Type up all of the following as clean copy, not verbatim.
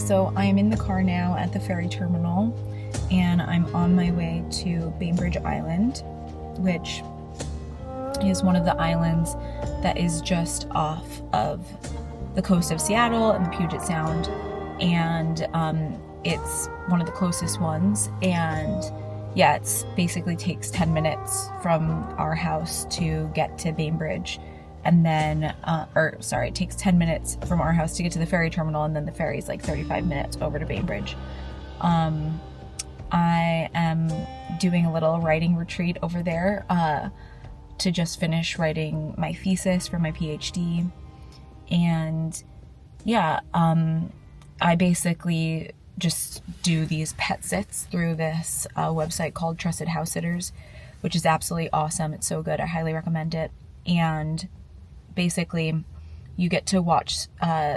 so I am in the car now at the ferry terminal, and I'm on my way to Bainbridge Island, which is one of the islands that is just off of the coast of Seattle and the Puget Sound, and it's one of the closest ones. And yeah, it's basically takes 10 minutes from our house to get to Bainbridge, and then it takes 10 minutes from our house to get to the ferry terminal, and then the ferry is like 35 minutes over to Bainbridge. I am doing a little writing retreat over there to just finish writing my thesis for my PhD. And yeah, I basically just do these pet sits through this website called Trusted House Sitters, which is absolutely awesome. It's so good. I highly recommend it. And basically you get to watch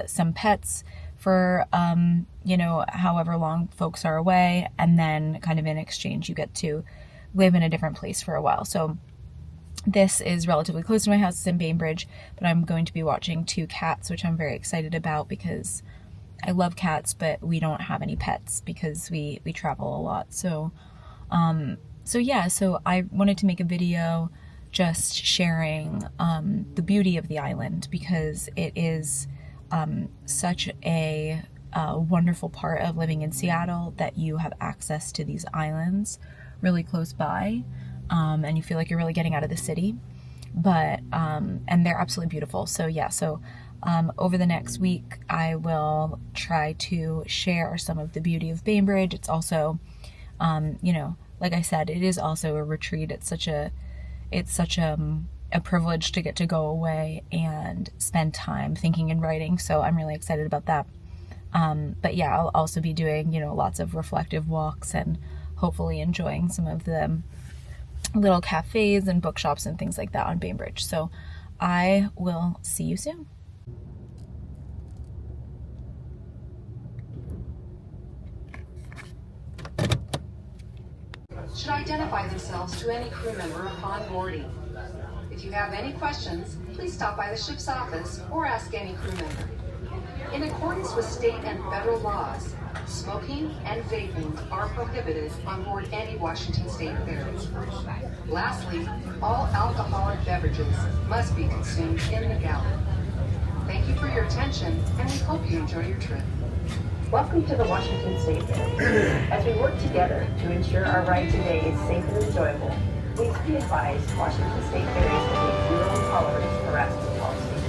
some pets for however long folks are away, and then kind of in exchange you get to live in a different place for a while. So this is relatively close to my house. It's in Bainbridge, but I'm going to be watching 2 cats, which I'm very excited about because I love cats, but we don't have any pets because we travel a lot. So so I wanted to make a video just sharing the beauty of the island, because it is such a wonderful part of living in Seattle that you have access to these islands really close by, and you feel like you're really getting out of the city, but and they're absolutely beautiful. So yeah, over the next week I will try to share some of the beauty of Bainbridge. It's also like I said, it is also a retreat. It's such a privilege to get to go away and spend time thinking and writing. So I'm really excited about that. But yeah, I'll also be doing, lots of reflective walks and hopefully enjoying some of the little cafes and bookshops and things like that on Bainbridge. So I will see you soon. Should identify themselves to any crew member upon boarding. If you have any questions, please stop by the ship's office or ask any crew member. In accordance with state and federal laws, smoking and vaping are prohibited on board any Washington State ferry. Lastly, all alcoholic beverages must be consumed in the galley. Thank you for your attention, and we hope you enjoy your trip. Welcome to the Washington State Ferry. As we work together to ensure our ride today is safe and enjoyable, please be advised Washington State Ferries will take zero tolerance harassment policy.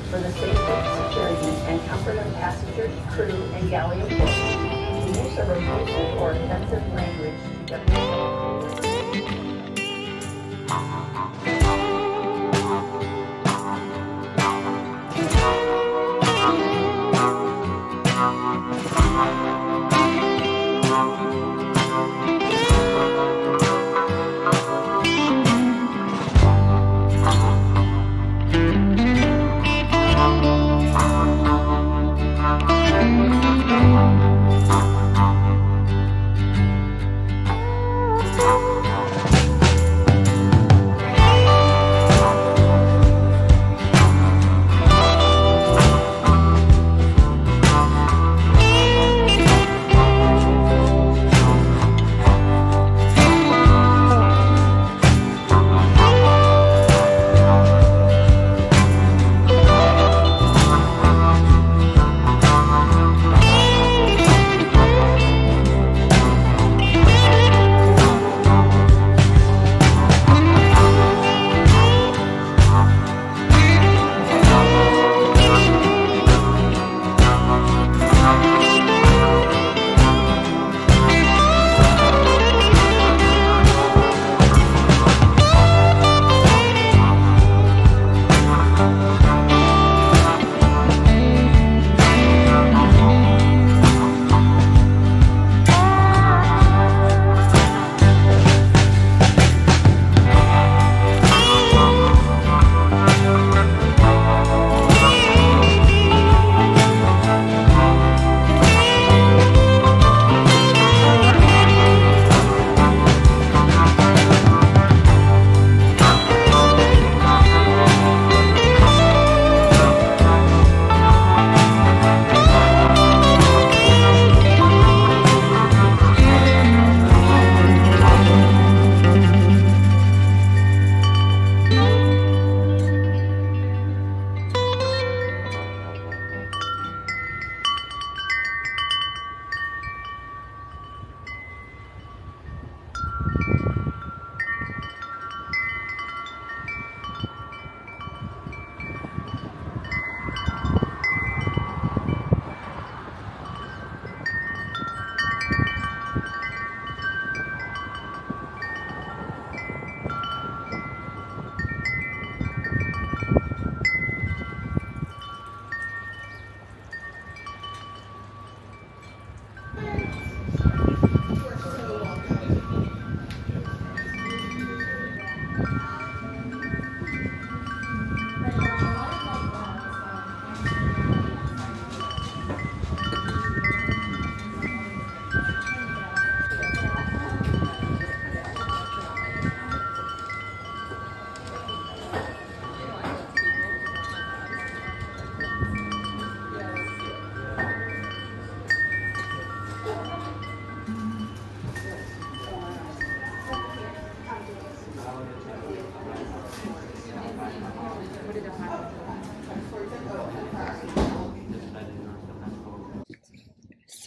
For the safety, security, and comfort of passengers, crew, and galley employees, the use of abusive or offensive language to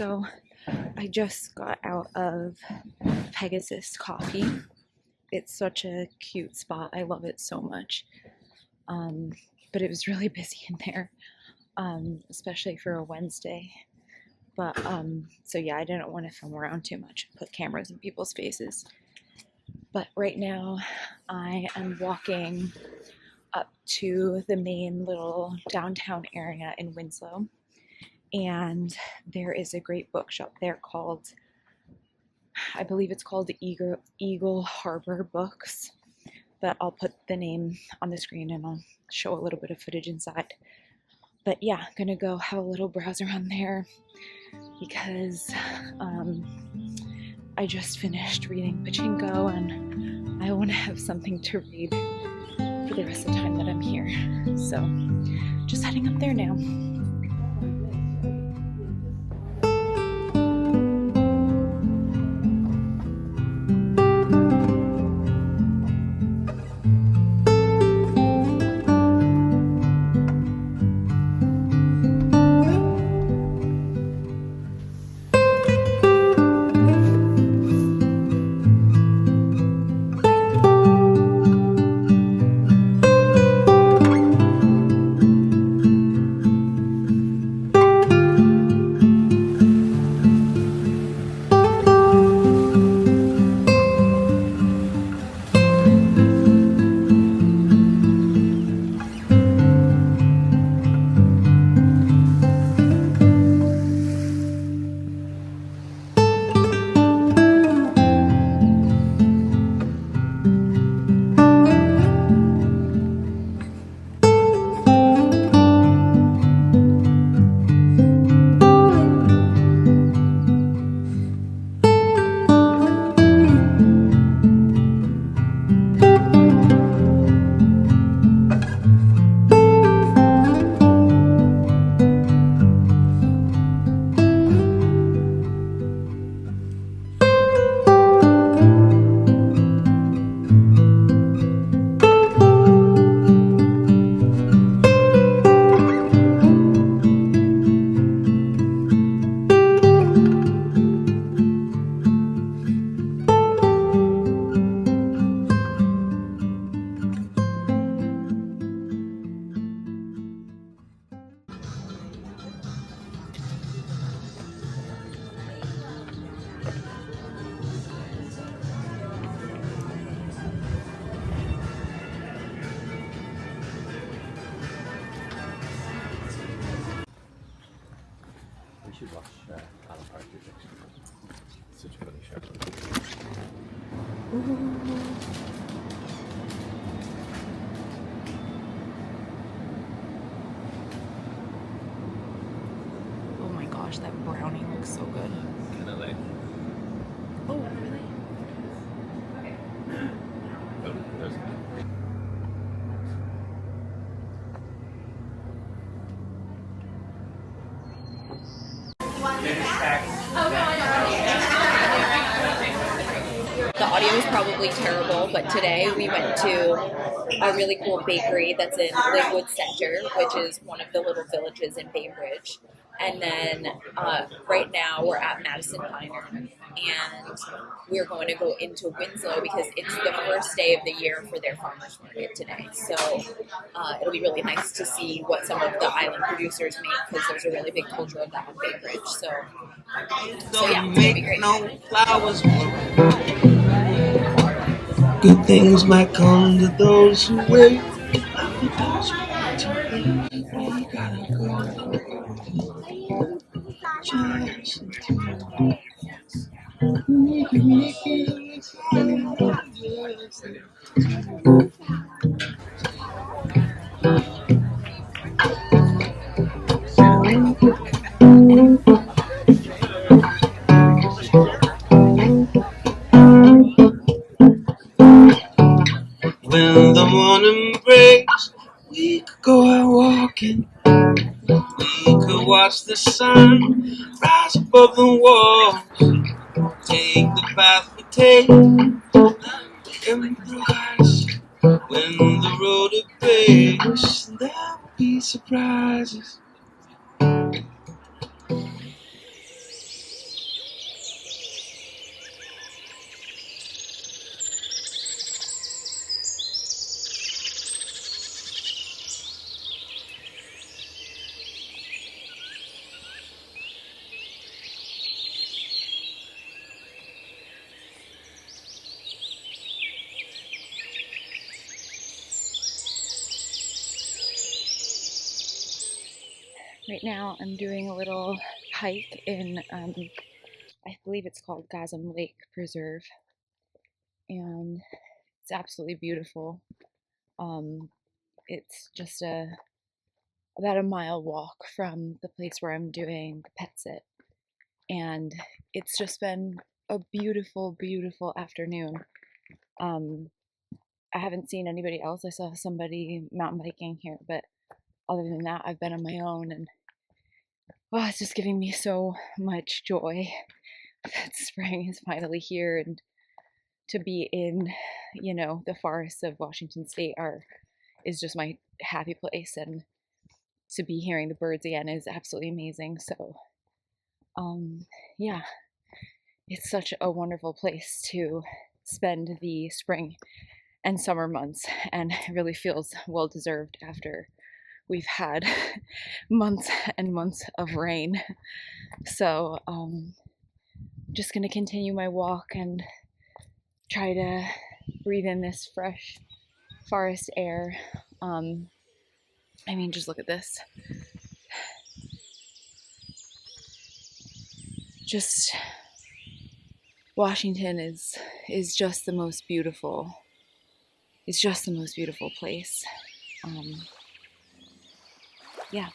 So I just got out of Pegasus Coffee. It's such a cute spot. I love it so much. But it was really busy in there, especially for a Wednesday. But so yeah, I didn't want to film around too much and put cameras in people's faces. But right now I am walking up to the main little downtown area in Winslow, and there is a great bookshop there called, I believe it's called Eagle Harbor Books, but I'll put the name on the screen and I'll show a little bit of footage inside. But yeah, I'm gonna go have a little browse around there because I just finished reading Pachinko and I want to have something to read for the rest of the time that I'm here. So just heading up there now. We should watch Alan Partridge actually. Such a funny show. Oh my gosh, that brownie looks so good. Kind of like. Oh, really? Oh, there's. The audio is probably terrible, but today we went to a really cool bakery that's in Linwood Center, which is one of the little villages in Bainbridge. And then right now we're at Madison Piner, and we're going to go into Winslow because it's the first day of the year for their farmers market today. So it'll be really nice to see what some of the island producers make, because there's a really big culture of that in Bainbridge. So yeah, it's gonna be great. No flowers. Good things might come to those who wait. We gotta go. Just we can make it. When the morning breaks, we could go out walking. We could watch the sun rise above the walls. Take the path we take, improvise. When the road abates, there will be surprises. Right now I'm doing a little hike in, I believe it's called Gasm Lake Preserve, and it's absolutely beautiful. It's just about a mile walk from the place where I'm doing the pet sit, and it's just been a beautiful, beautiful afternoon. I haven't seen anybody else. I saw somebody mountain biking here, but other than that, I've been on my own, and it's just giving me so much joy that spring is finally here, and to be in, the forests of Washington State is just my happy place, and to be hearing the birds again is absolutely amazing. So, yeah, it's such a wonderful place to spend the spring and summer months, and it really feels well deserved after we've had months and months of rain. So, just gonna continue my walk and try to breathe in this fresh forest air. I mean, just look at this. Just Washington is just the most beautiful. It's just the most beautiful place. Yeah.